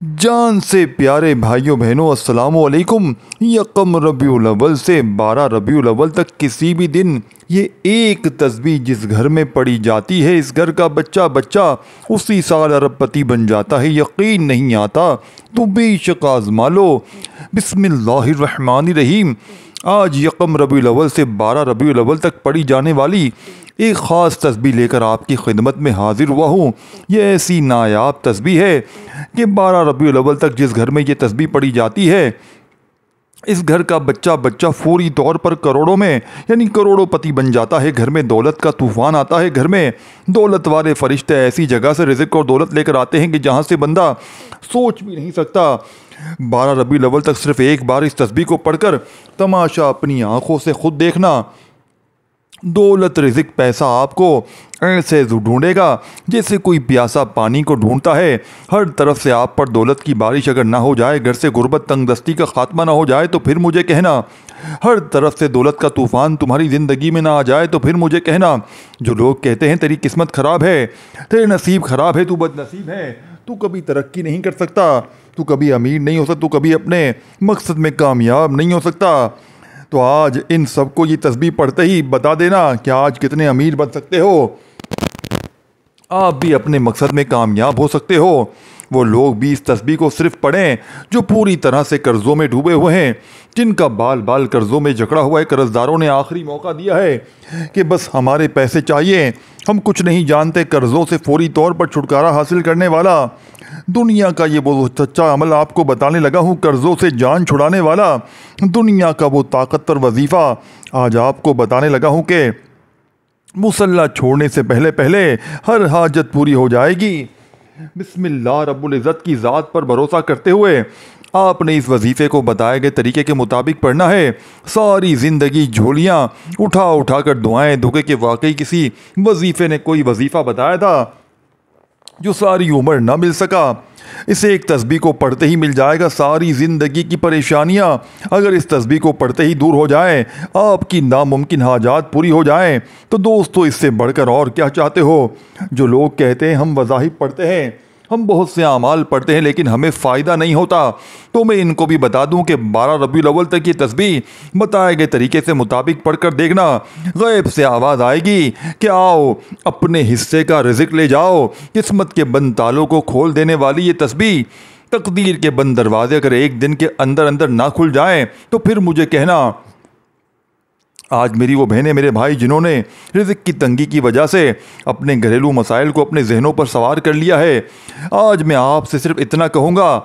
جان سے پیارے بھائیوں بہنوں السلام علیکم۔ یکم ربیع الاول سے 12 ربیع الاول تک کسی بھی دن یہ ایک تسبیح جس گھر میں پڑھی جاتی ہے اس گھر کا بچہ بچہ اسی سال ارب پتی بن جاتا ہے۔ یقین نہیں آتا تو بے شک آزما لو۔ بسم اللہ الرحمن الرحیم۔ آج یکم ربیع الاول سے 12 ربیع الاول تک پڑھی جانے والی ایک خاص تسبیح لے کر آپ کی خدمت میں حاضر ہوا ہوں۔ یہ ایسی نایاب تسبیح ہے کہ 12 ربیع الاول تک جس گھر میں یہ تسبیح پڑھی جاتی ہے اس گھر کا بچہ بچہ فوری طور پر کروڑوں میں یعنی کروڑوں پتی بن جاتا ہے۔ گھر میں دولت کا طوفان آتا ہے۔ گھر میں دولت والے فرشتے ایسی جگہ سے رزق اور دولت لے کر آتے ہیں کہ جہاں سے بندہ سوچ بھی نہیں سکتا۔ 12 ربیع الاول تک صرف ایک بار اس تسبیح کو پڑھ کر تماشا اپنی آنکھوں سے خود دیکھنا۔ دولت رزق پیسہ آپ کو ایسے ڈھونڈے گا جیسے کوئی پیاسا پانی کو ڈھونڈتا ہے۔ ہر طرف سے آپ پر دولت کی بارش اگر نہ ہو جائے، گھر سے غربت تنگ دستی کا خاتمہ نہ ہو جائے تو پھر مجھے کہنا۔ ہر طرف سے دولت کا طوفان تمہاری زندگی میں نہ آ جائے تو پھر مجھے کہنا۔ جو لوگ کہتے ہیں تیری قسمت خراب ہے، تیرے نصیب خراب ہے، تو بد نصیب ہے، تو کبھی ترقی نہیں کر سکتا، تو کبھی امیر نہیں ہو سکتا، تو کبھی اپنے مقصد میں کامیاب نہیں ہو سکتا، تو آج ان سب کو یہ تسبیح پڑھتے ہی بتا دینا کہ آج کتنے امیر بن سکتے ہو، آپ بھی اپنے مقصد میں کامیاب ہو سکتے ہو۔ وہ لوگ بھی اس تسبیح کو صرف پڑھیں جو پوری طرح سے قرضوں میں ڈوبے ہوئے ہیں، جن کا بال بال قرضوں میں جکڑا ہوا ہے۔ قرضداروں نے آخری موقع دیا ہے کہ بس ہمارے پیسے چاہیے، ہم کچھ نہیں جانتے۔ قرضوں سے فوری طور پر چھٹکارا حاصل کرنے والا دنیا کا یہ وہ سچا عمل آپ کو بتانے لگا ہوں۔ قرضوں سے جان چھڑانے والا دنیا کا وہ طاقتور وظیفہ آج آپ کو بتانے لگا ہوں کہ مصلہ چھوڑنے سے پہلے پہلے ہر حاجت پوری ہو جائے گی۔ بسم اللہ رب العزت کی ذات پر بھروسہ کرتے ہوئے آپ نے اس وظیفے کو بتائے گئے طریقے کے مطابق پڑھنا ہے۔ ساری زندگی جھولیاں اٹھا اٹھا کر دعائیں دھوکے کہ واقعی کسی وظیفے نے کوئی وظیفہ بتایا تھا جو ساری عمر نہ مل سکا۔ اسے ایک تسبیح کو پڑھتے ہی مل جائے گا۔ ساری زندگی کی پریشانیاں اگر اس تسبیح کو پڑھتے ہی دور ہو جائیں، آپ کی ناممکن حاجات پوری ہو جائیں، تو دوستو اس سے بڑھ کر اور کیا چاہتے ہو؟ جو لوگ کہتے ہیں ہم وظائف پڑھتے ہیں، ہم بہت سے اعمال پڑھتے ہیں لیکن ہمیں فائدہ نہیں ہوتا، تو میں ان کو بھی بتا دوں کہ 12 ربیع الاول تک یہ تسبیح بتائے گئے طریقے سے مطابق پڑھ کر دیکھنا۔ غیب سے آواز آئے گی کہ آؤ اپنے حصے کا رزق لے جاؤ۔ قسمت کے بند تالوں کو کھول دینے والی یہ تسبیح، تقدیر کے بند دروازے اگر ایک دن کے اندر اندر نہ کھل جائیں تو پھر مجھے کہنا۔ آج میری وہ بہنیں میرے بھائی جنہوں نے رزق کی تنگی کی وجہ سے اپنے گھریلو مسائل کو اپنے ذہنوں پر سوار کر لیا ہے، آج میں آپ سے صرف اتنا کہوں گا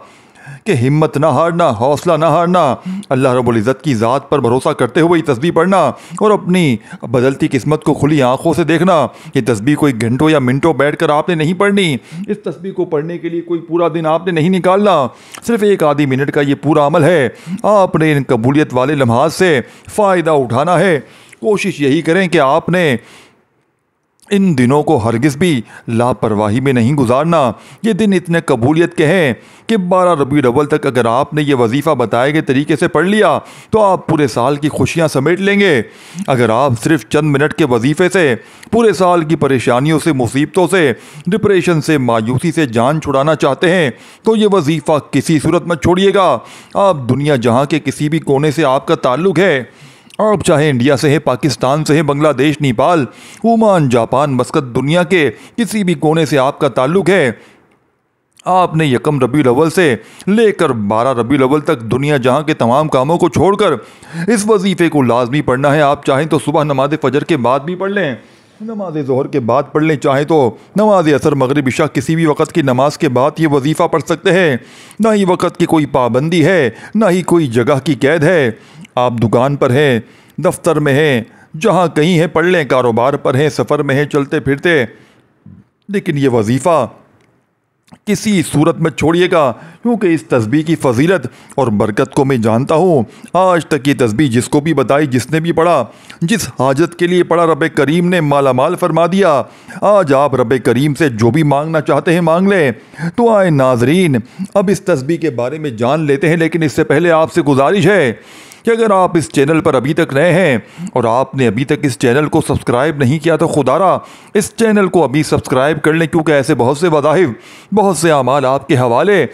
کہ ہمت نہ ہارنا، حوصلہ نہ ہارنا، اللہ رب العزت کی ذات پر بھروسہ کرتے ہوئے یہ تسبیح پڑھنا اور اپنی بدلتی قسمت کو کھلی آنکھوں سے دیکھنا۔ یہ تسبیح کوئی گھنٹوں یا منٹوں بیٹھ کر آپ نے نہیں پڑھنی۔ اس تسبیح کو پڑھنے کے لیے کوئی پورا دن آپ نے نہیں نکالنا، صرف ایک آدھی منٹ کا یہ پورا عمل ہے۔ آپ نے ان قبولیت والے لمحات سے فائدہ اٹھانا ہے۔ کوشش یہی کریں کہ آپ نے ان دنوں کو ہرگز بھی لاپرواہی میں نہیں گزارنا۔ یہ دن اتنے قبولیت کے ہیں کہ 12 ربیع الاول تک اگر آپ نے یہ وظیفہ بتائے گئے طریقے سے پڑھ لیا تو آپ پورے سال کی خوشیاں سمیٹ لیں گے۔ اگر آپ صرف چند منٹ کے وظیفے سے پورے سال کی پریشانیوں سے، مصیبتوں سے، ڈپریشن سے، مایوسی سے جان چھڑانا چاہتے ہیں تو یہ وظیفہ کسی صورت مت چھوڑیے گا۔ آپ دنیا جہاں کے کسی بھی کونے سے آپ کا تعلق ہے، آپ چاہے انڈیا سے ہیں، پاکستان سے ہیں، بنگلہ دیش، نیپال، عمان، جاپان، مسقط، دنیا کے کسی بھی کونے سے آپ کا تعلق ہے، آپ نے یکم ربیع الاول سے لے کر 12 ربیع الاول تک دنیا جہاں کے تمام کاموں کو چھوڑ کر اس وظیفے کو لازمی پڑھنا ہے۔ آپ چاہیں تو صبح نماز فجر کے بعد بھی پڑھ لیں، نماز ظہر کے بعد پڑھ لیں، چاہیں تو نماز عصر، مغرب، عشاء کسی بھی وقت کی نماز کے بعد یہ وظیفہ پڑھ سکتے ہیں۔ نہ ہی وقت کی کوئی پابندی ہے، نہ ہی کوئی جگہ کی قید ہے۔ آپ دکان پر ہیں، دفتر میں ہیں، جہاں کہیں ہیں پڑھ لیں، کاروبار پر ہیں، سفر میں ہیں، چلتے پھرتے، لیکن یہ وظیفہ کسی صورت میں چھوڑیے گا، کیونکہ اس تسبیح کی فضیلت اور برکت کو میں جانتا ہوں۔ آج تک یہ تسبیح جس کو بھی بتائی، جس نے بھی پڑھا، جس حاجت کے لیے پڑھا، رب کریم نے مالا مال فرما دیا۔ آج آپ رب کریم سے جو بھی مانگنا چاہتے ہیں مانگ لیں۔ تو آئے ناظرین، اب اس تسبیح کے بارے میں جان لیتے ہیں، لیکن اس سے پہلے آپ سے گزارش ہے کہ اگر آپ اس چینل پر ابھی تک نئے ہیں اور آپ نے ابھی تک اس چینل کو سبسکرائب نہیں کیا تو خدارا اس چینل کو ابھی سبسکرائب کر لیں، کیونکہ ایسے بہت سے وظائف، بہت سے اعمال آپ کے حوالے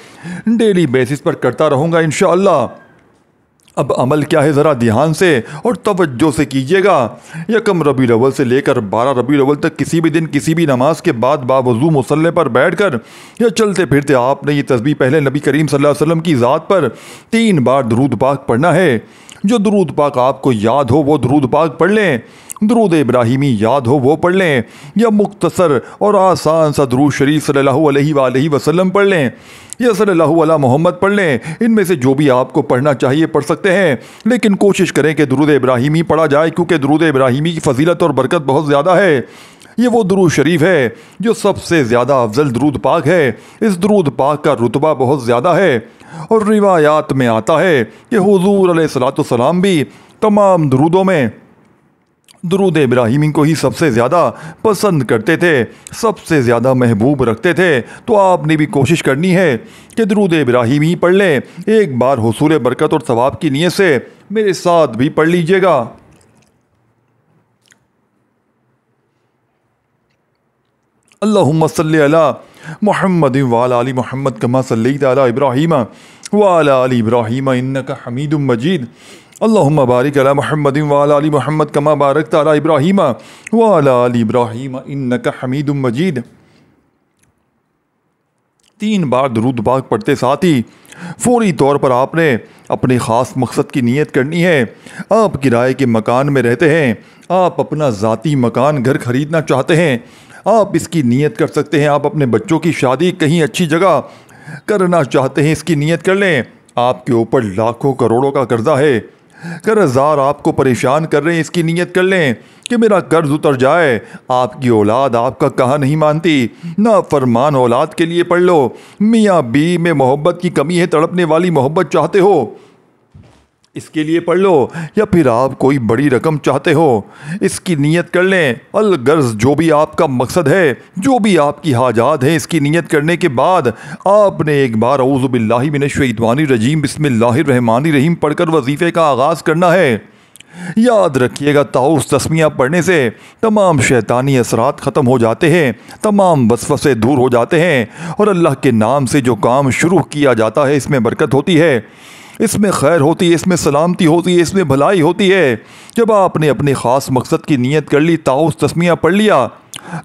ڈیلی بیسس پر کرتا رہوں گا انشاءاللہ۔ اب عمل کیا ہے ذرا دھیان سے اور توجہ سے کیجیے گا۔ یکم ربیع الاول سے لے کر 12 ربیع الاول تک کسی بھی دن کسی بھی نماز کے بعد باوضو مصلی پر بیٹھ کر یا چلتے پھرتے آپ نے یہ تسبیح پہلے نبی کریم صلی اللہ علیہ وسلم کی ذات پر 3 بار درود پاک پڑھنا ہے۔ جو درود پاک آپ کو یاد ہو وہ درود پاک پڑھ لیں، درود ابراہیمی یاد ہو وہ پڑھ لیں، یا مختصر اور آسان سا درود شریف صلی اللہ علیہ وآلہ وسلم پڑھ لیں، یا صلی اللہ علیہ محمد پڑھ لیں۔ ان میں سے جو بھی آپ کو پڑھنا چاہیے پڑھ سکتے ہیں، لیکن کوشش کریں کہ درود ابراہیمی پڑھا جائے، کیونکہ درود ابراہیمی کی فضیلت اور برکت بہت زیادہ ہے۔ یہ وہ درود شریف ہے جو سب سے زیادہ افضل درود پاک ہے۔ اس درود پاک کا رتبہ بہت زیادہ ہے، اور روایات میں آتا ہے کہ حضور علیہ الصلوۃ والسلام بھی تمام درودوں میں درود ابراہیمی کو ہی سب سے زیادہ پسند کرتے تھے، سب سے زیادہ محبوب رکھتے تھے۔ تو آپ نے بھی کوشش کرنی ہے کہ درود ابراہیمی پڑھ لیں۔ ایک بار حصول برکت اور ثواب کی نیت سے میرے ساتھ بھی پڑھ لیجئے گا۔ اللہم صلی علی محمد وعلی آل محمد کما صلیت علی ابراہیم وعلی آل ابراہیم انک حمید مجید۔ اللہم بارک علی محمد وعلی آل محمد کما بارکت علی ابراہیم وعلی آل ابراہیم انک حمید مجید۔ 3 بار درود پاک پڑھتے ساتھ ہی فوری طور پر آپ نے اپنے خاص مقصد کی نیت کرنی ہے۔ آپ کرائے کے مکان میں رہتے ہیں، آپ اپنا ذاتی مکان گھر خریدنا چاہتے ہیں، آپ اس کی نیت کر سکتے ہیں۔ آپ اپنے بچوں کی شادی کہیں اچھی جگہ کرنا چاہتے ہیں، اس کی نیت کر لیں۔ آپ کے اوپر لاکھوں کروڑوں کا قرضہ ہے، قرض دار آپ کو پریشان کر رہے ہیں، اس کی نیت کر لیں کہ میرا قرض اتر جائے۔ آپ کی اولاد آپ کا کہا نہیں مانتی، نافرمان اولاد کے لیے پڑھ لو۔ میاں بیوی میں محبت کی کمی ہے، تڑپنے والی محبت چاہتے ہو، اس کے لیے پڑھ لو۔ یا پھر آپ کوئی بڑی رقم چاہتے ہو، اس کی نیت کر لیں۔ الغرض جو بھی آپ کا مقصد ہے، جو بھی آپ کی حاجات ہیں، اس کی نیت کرنے کے بعد آپ نے ایک بار اعوذ باللہ من الشیطان الرجیم بسم اللہ الرحمن الرحیم پڑھ کر وظیفے کا آغاز کرنا ہے۔ یاد رکھیے گا طاؤس تسمیہ پڑھنے سے تمام شیطانی اثرات ختم ہو جاتے ہیں، تمام وسوسے دور ہو جاتے ہیں، اور اللہ کے نام سے جو کام شروع کیا جاتا ہے اس میں برکت ہوتی ہے، اس میں خیر ہوتی ہے، اس میں سلامتی ہوتی ہے، اس میں بھلائی ہوتی ہے۔ جب آپ نے اپنے خاص مقصد کی نیت کر لی، طاؤس تسمیہ پڑھ لیا،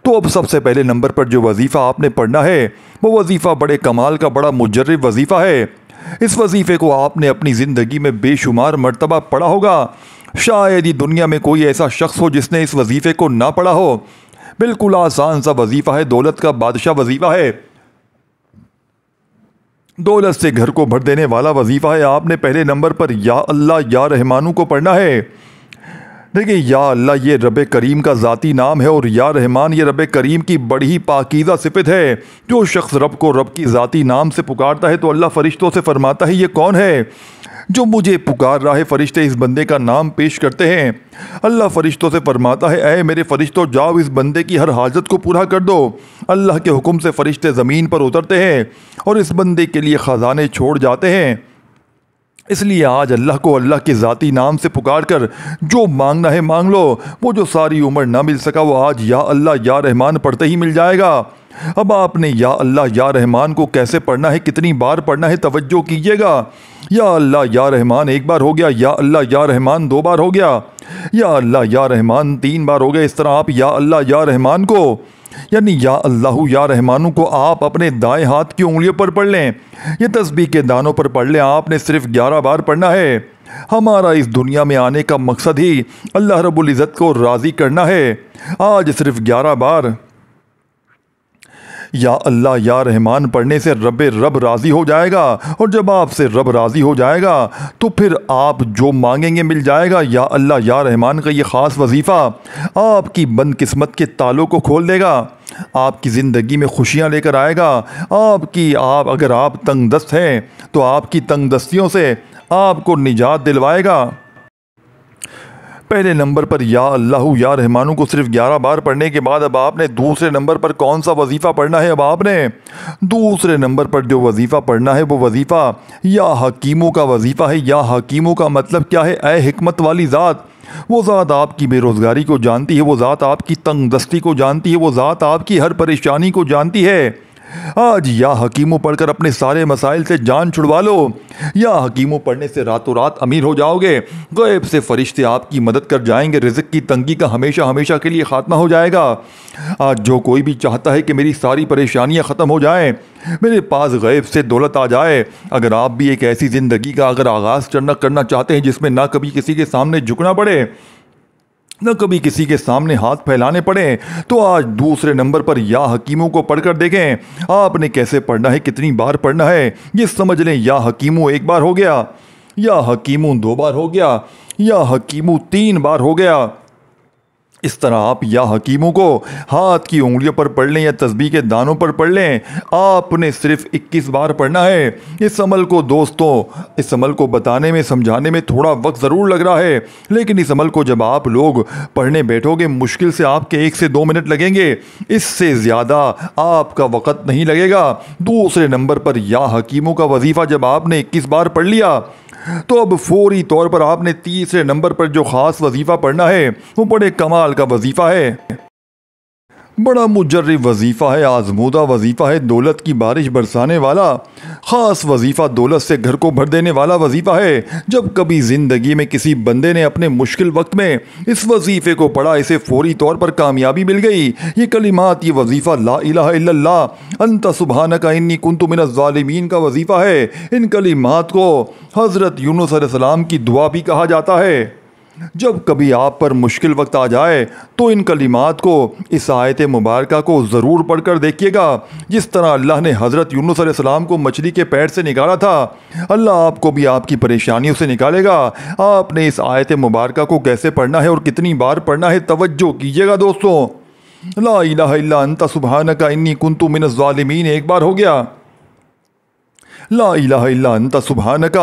تو اب سب سے پہلے نمبر پر جو وظیفہ آپ نے پڑھنا ہے وہ وظیفہ بڑے کمال کا، بڑا مجرب وظیفہ ہے۔ اس وظیفے کو آپ نے اپنی زندگی میں بے شمار مرتبہ پڑھا ہوگا، شاید ہی دنیا میں کوئی ایسا شخص ہو جس نے اس وظیفے کو نہ پڑھا ہو۔ بالکل آسان سا وظیفہ ہے، دولت کا بادشاہ وظیفہ ہے، دولت سے گھر کو بھر دینے والا وظیفہ ہے۔ آپ نے پہلے نمبر پر یا اللہ یا رحمانو کو پڑھنا ہے۔ دیکھیں، یا اللہ یہ رب کریم کا ذاتی نام ہے، اور یا رحمان یہ رب کریم کی بڑی ہی پاکیزہ صفت ہے۔ جو شخص رب کو رب کی ذاتی نام سے پکارتا ہے تو اللہ فرشتوں سے فرماتا ہے یہ کون ہے جو مجھے پکار رہا ہے؟ فرشتے اس بندے کا نام پیش کرتے ہیں۔ اللہ فرشتوں سے فرماتا ہے اے میرے فرشتوں جاؤ اس بندے کی ہر حاجت کو پورا کر دو۔ اللہ کے حکم سے فرشتے زمین پر اترتے ہیں اور اس بندے کے لیے خزانے چھوڑ جاتے ہیں۔ اس لیے آج اللہ کو اللہ کے ذاتی نام سے پکار کر جو مانگنا ہے مانگ لو۔ وہ جو ساری عمر نہ مل سکا وہ آج یا اللہ یا رحمان پڑھتے ہی مل جائے گا۔ اب آپ نے یا اللہ یا رحمان کو کیسے پڑھنا ہے، کتنی بار پڑھنا ہے، توجہ کیجیے گا۔ یا اللہ یا رحمان 1 بار ہو گیا، یا اللہ یا رحمان 2 بار ہو گیا، یا اللہ یا رحمان 3 بار ہو گیا۔ اس طرح آپ یا اللہ یا رحمان کو، یعنی یا اللہ یا رحمانو کو آپ اپنے دائیں ہاتھ کی انگلیوں پر پڑھ لیں، یہ تسبیح کے دانوں پر پڑھ لیں۔ آپ نے صرف 11 بار پڑھنا ہے۔ ہمارا اس دنیا میں آنے کا مقصد ہی اللہ رب العزت کو راضی کرنا ہے۔ آج صرف 11 بار یا اللہ یا رحمان پڑھنے سے رب راضی ہو جائے گا، اور جب آپ سے رب راضی ہو جائے گا تو پھر آپ جو مانگیں گے مل جائے گا۔ یا اللہ یا رحمان کا یہ خاص وظیفہ آپ کی بند قسمت کے تالوں کو کھول دے گا، آپ کی زندگی میں خوشیاں لے کر آئے گا۔ اگر آپ تنگ دست ہیں تو آپ کی تنگ دستیوں سے آپ کو نجات دلوائے گا۔ پہلے نمبر پر یا اللہ یا رحمانو کو صرف 11 بار پڑھنے کے بعد اب آپ نے دوسرے نمبر پر کون سا وظیفہ پڑھنا ہے؟ اب آپ نے دوسرے نمبر پر جو وظیفہ پڑھنا ہے وہ وظیفہ یا حکیموں کا وظیفہ ہے۔ یا حکیموں کا مطلب کیا ہے؟ اے حکمت والی ذات، وہ ذات آپ کی بے روزگاری کو جانتی ہے، وہ ذات آپ کی تنگ دستی کو جانتی ہے، وہ ذات آپ کی ہر پریشانی کو جانتی ہے۔ آج یا حکیموں پڑھ کر اپنے سارے مسائل سے جان چھڑوا لو۔ یا حکیموں پڑھنے سے راتوں رات امیر ہو جاؤ گے، غیب سے فرشتے آپ کی مدد کر جائیں گے، رزق کی تنگی کا ہمیشہ ہمیشہ کے لیے خاتمہ ہو جائے گا۔ آج جو کوئی بھی چاہتا ہے کہ میری ساری پریشانیاں ختم ہو جائیں، میرے پاس غیب سے دولت آ جائے، اگر آپ بھی ایک ایسی زندگی کا اگر آغاز کرنا چاہتے ہیں جس میں نہ کبھی کسی کے سامنے جھکنا پڑے، نہ کبھی کسی کے سامنے ہاتھ پھیلانے پڑے، تو آج دوسرے نمبر پر یا حکیموں کو پڑھ کر دیکھیں آپ نے کیسے پڑھنا ہے، کتنی بار پڑھنا ہے۔ یہ سمجھ لیں یا حکیموں 1 بار ہو گیا، یا حکیموں 2 بار ہو گیا، یا حکیموں 3 بار ہو گیا۔ اس طرح آپ یا حکیموں کو ہاتھ کی انگلیوں پر پڑھ لیں یا تسبیح کے دانوں پر پڑھ لیں، آپ نے صرف 21 بار پڑھنا ہے۔ اس عمل کو دوستوں، اس عمل کو بتانے میں سمجھانے میں تھوڑا وقت ضرور لگ رہا ہے، لیکن اس عمل کو جب آپ لوگ پڑھنے بیٹھو گے مشکل سے آپ کے 1 سے 2 منٹ لگیں گے، اس سے زیادہ آپ کا وقت نہیں لگے گا۔ دوسرے نمبر پر یا حکیموں کا وظیفہ جب آپ نے 21 بار پڑھ لیا تو اب فوری طور پر آپ نے تیسرے نمبر پر جو خاص وظیفہ پڑھنا ہے وہ بڑے کمال کا وظیفہ ہے، بڑا مجرب وظیفہ ہے، آزمودہ وظیفہ ہے، دولت کی بارش برسانے والا خاص وظیفہ، دولت سے گھر کو بھر دینے والا وظیفہ ہے۔ جب کبھی زندگی میں کسی بندے نے اپنے مشکل وقت میں اس وظیفے کو پڑھا، اسے فوری طور پر کامیابی مل گئی۔ یہ کلمات، یہ وظیفہ لا الہ الا اللہ انت سبحانک انی کنت من الظالمین کا وظیفہ ہے۔ ان کلمات کو حضرت یونس علیہ السلام کی دعا بھی کہا جاتا ہے۔ جب کبھی آپ پر مشکل وقت آ جائے تو ان کلمات کو، اس آیت مبارکہ کو ضرور پڑھ کر دیکھیے گا۔ جس طرح اللہ نے حضرت یونس علیہ السلام کو مچھلی کے پیٹ سے نکالا تھا، اللہ آپ کو بھی آپ کی پریشانیوں سے نکالے گا۔ آپ نے اس آیت مبارکہ کو کیسے پڑھنا ہے اور کتنی بار پڑھنا ہے، توجہ کیجیے گا دوستوں۔ لا الہ الا انت سبحانک انی کنت من الظالمین 1 بار ہو گیا، لا الہ الا انت سبحانک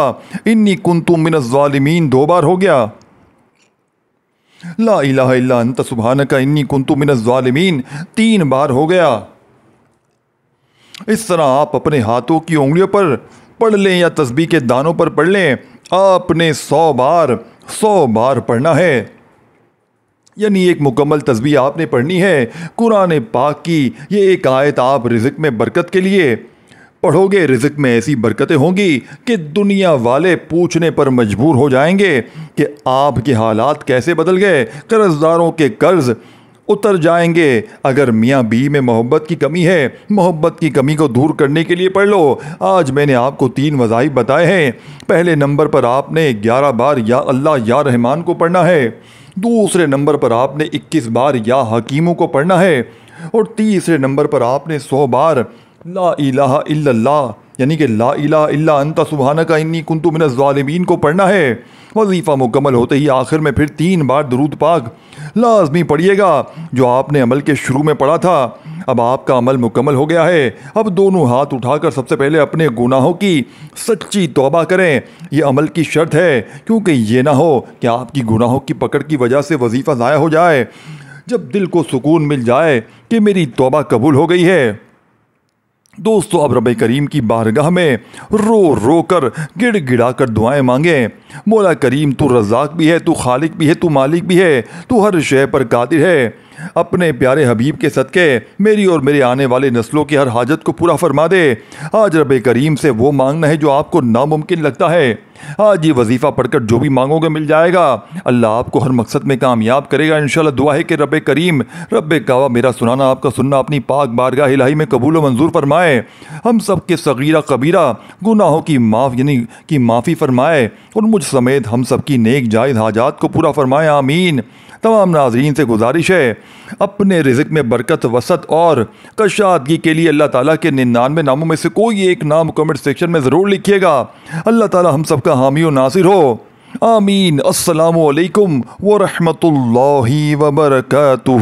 انی کنت من الظالمین 2 بار ہو گیا، لا الہ الا انت سبحانک انی کنت من الظالمین 3 بار ہو گیا۔ اس طرح آپ اپنے ہاتھوں کی انگلیوں پر پڑھ لیں یا تسبیح کے دانوں پر پڑھ لیں، آپ نے 100 بار پڑھنا ہے، یعنی ایک مکمل تسبیح آپ نے پڑھنی ہے۔ قرآن پاک کی یہ ایک آیت آپ رزق میں برکت کے لیے پڑھو گے، رزق میں ایسی برکتیں ہوں گی کہ دنیا والے پوچھنے پر مجبور ہو جائیں گے کہ آپ کے حالات کیسے بدل گئے، قرضداروں کے قرض اتر جائیں گے۔ اگر میاں بیوی میں محبت کی کمی ہے، محبت کی کمی کو دور کرنے کے لیے پڑھ لو۔ آج میں نے آپ کو 3 وظائف بتائے ہیں۔ پہلے نمبر پر آپ نے 11 بار یا اللہ یا رحمان کو پڑھنا ہے، دوسرے نمبر پر آپ نے 21 بار یا حکیموں کو پڑھنا ہے، اور تیسرے نمبر پر آپ نے 100 بار لا الہ الا اللہ یعنی کہ لا الہ الا انت سبحانک انی کنت من الظالمین کو پڑھنا ہے۔ وظیفہ مکمل ہوتے ہی آخر میں پھر 3 بار درود پاک لازمی پڑھیے گا، جو آپ نے عمل کے شروع میں پڑھا تھا۔ اب آپ کا عمل مکمل ہو گیا ہے، اب دونوں ہاتھ اٹھا کر سب سے پہلے اپنے گناہوں کی سچی توبہ کریں۔ یہ عمل کی شرط ہے، کیونکہ یہ نہ ہو کہ آپ کی گناہوں کی پکڑ کی وجہ سے وظیفہ ضائع ہو جائے۔ جب دل کو سکون مل جائے کہ میری توبہ قبول ہو گئی ہے، دوستو اب رب کریم کی بارگاہ میں رو رو کر گڑ گڑا کر دعائیں مانگیں۔ مولا کریم تو رزاق بھی ہے، تو خالق بھی ہے، تو مالک بھی ہے، تو ہر شے پر قادر ہے۔ اپنے پیارے حبیب کے صدقے میری اور میرے آنے والے نسلوں کی ہر حاجت کو پورا فرما دے۔ آج رب کریم سے وہ مانگنا ہے جو آپ کو ناممکن لگتا ہے۔ آج یہ وظیفہ پڑھ کر جو بھی مانگو گے مل جائے گا۔ اللہ آپ کو ہر مقصد میں کامیاب کرے گا انشاءاللہ۔ دعا ہے کہ رب کریم، رب کعبہ میرا سنانا آپ کا سننا اپنی پاک بارگاہ الہی میں قبول و منظور فرمائے۔ ہم سب کے صغیرہ کبیرہ گناہوں کی معافی فرمائے، اور مجھ سمیت ہم سب کی نیک جائز حاجات کو پورا فرمائے، آمین۔ تمام ناظرین سے گزارش ہے، اپنے رزق میں برکت، وسعت اور کشادگی کے لیے اللہ تعالیٰ کے 99 ناموں میں سے کوئی ایک نام کمنٹ سیکشن میں ضرور لکھیے گا۔ اللہ تعالیٰ ہم سب کا حامی و ناصر ہو، آمین۔ السلام علیکم ورحمۃ اللہ وبرکاتہ۔